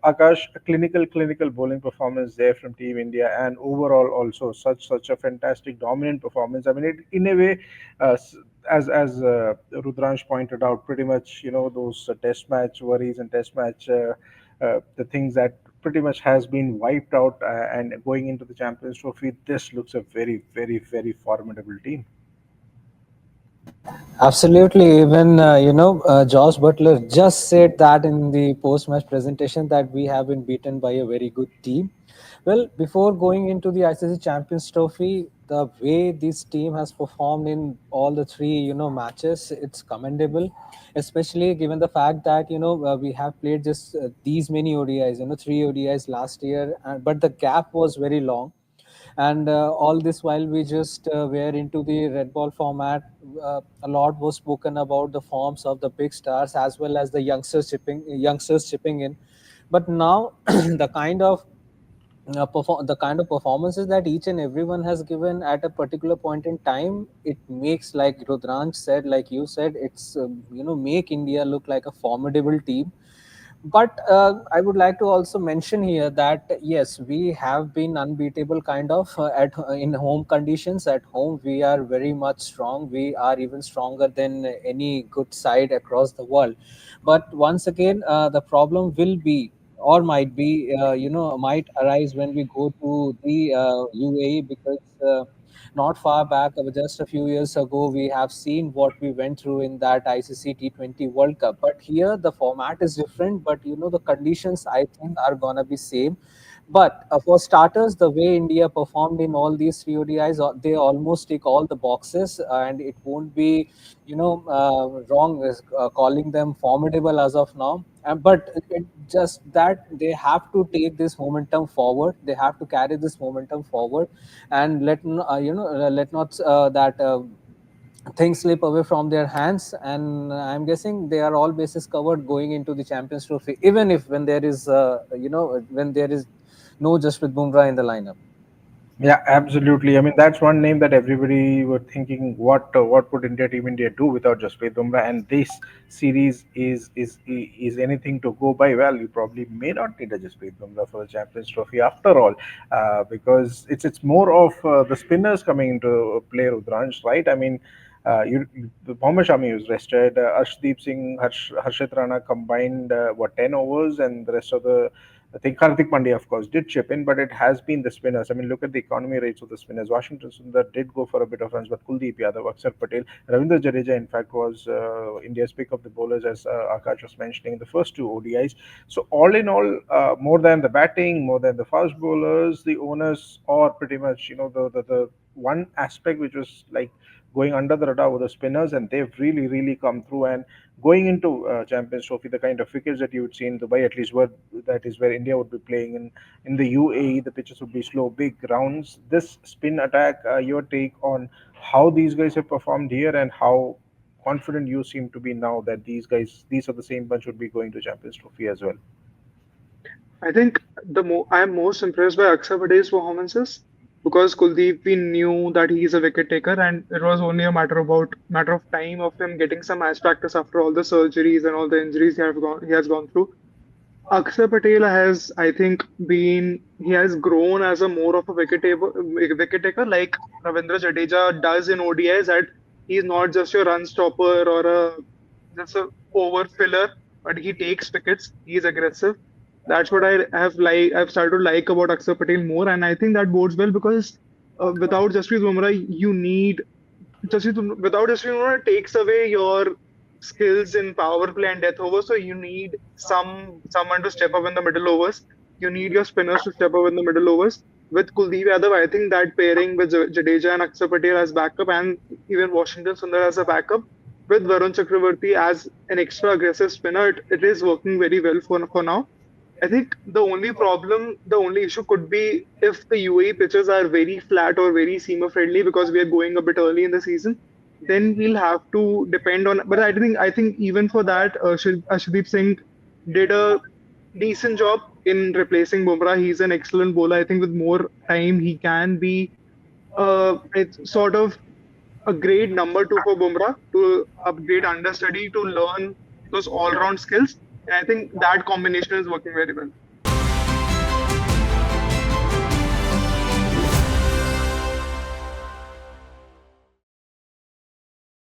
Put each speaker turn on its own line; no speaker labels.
Akash, a clinical bowling performance there from Team India, and overall also such a fantastic dominant performance. I mean, it in a way, as Rudransh pointed out, pretty much those test match worries and test match the things that pretty much has been wiped out, and going into the Champions Trophy, this looks a very formidable team.
Absolutely. Even Josh Butler just said that in the post-match presentation that we have been beaten by a very good team. Well, before going into the ICC Champions Trophy, the way this team has performed in all the three matches, it's commendable, especially given the fact that we have played just these many ODIs, three ODIs last year, but the gap was very long, and all this while we just were into the red ball format. A lot was spoken about the forms of the big stars as well as the youngsters chipping in, but now the kind of performances that each and everyone has given at a particular point in time, it makes, like Rudransh said, like you said, it's make India look like a formidable team. But I would like to also mention here that yes, we have been unbeatable kind of in home conditions. At home, we are very much strong. We are even stronger than any good side across the world. But once again, the problem will be or might be, might arise when we go to the UAE, because not far back, just a few years ago, we have seen what we went through in that ICC T20 World Cup. But here, the format is different, but the conditions I think are gonna be same. But for starters, the way India performed in all these three ODIs, they almost tick all the boxes, and it won't be, wrong calling them formidable as of now. But it just that they have to take this momentum forward. They have to carry this momentum forward, and let not that things slip away from their hands. And I'm guessing they are all bases covered going into the Champions Trophy, even if when there is no Jasprit Bumrah in the lineup.
Yeah, absolutely. I mean, that's one name that everybody were thinking, what would Team India do without Jasprit Bumrah? And this series is anything to go by. Well, you probably may not need a Jasprit Bumrah for the Champions Trophy after all, because it's more of the spinners coming into play, Rudransh, right? I mean, Mohammad Shami was rested. Arshdeep Singh, Harshit Rana combined, 10 overs, and the rest of the, I think Karthik Pandya, of course, did chip in, but it has been the spinners. I mean, look at the economy rates of the spinners. Washington Sundar did go for a bit of runs, but Kuldeep Yadav, Akshar Patel, Ravindra Jadeja, in fact, was India's pick of the bowlers, as Akash was mentioning in the first two ODIs. So, all in all, more than the batting, more than the fast bowlers, the owners, or pretty much, the one aspect which was like going under the radar were the spinners, and they've really come through. And going into Champions Trophy, the kind of wickets that you would see in Dubai, at least where that is where India would be playing. In the UAE, the pitches would be slow, big rounds. This spin attack, your take on how these guys have performed here, and how confident you seem to be now that these are the same bunch would be going to Champions Trophy as well.
I think I am most impressed by Akshar Patel's performances because Kuldeep, we knew that he is a wicket taker, and it was only a matter of time of him getting some match practice after all the surgeries and all the injuries he has gone through. Akshar Patel has, I think, he has grown as a more of a wicket taker like Ravindra Jadeja does in ODIs. That he's not just your run stopper or just a over filler, but he takes wickets. He's aggressive. That's what I've started to like about Akshar Patel more, and I think that bodes well because without Jasprit Bumrah, without Jasprit Bumrah takes away your skills in power play and death overs. So you need someone to step up in the middle overs. You need your spinners to step up in the middle overs. With Kuldeep Yadav, I think that pairing with Jadeja and Akshar Patel as backup, and even Washington Sundar as a backup, with Varun Chakravarti as an extra aggressive spinner, it is working very well for now. I think the only issue could be if the UAE pitches are very flat or very seamer friendly because we are going a bit early in the season. Then we'll have to depend on. But I think even for that, Ashdeep Singh did a decent job in replacing Bumrah. He's an excellent bowler. I think with more time, he can be it's sort of a great number two for Bumrah to upgrade understudy to learn those all-round skills. And I think that combination is working very well.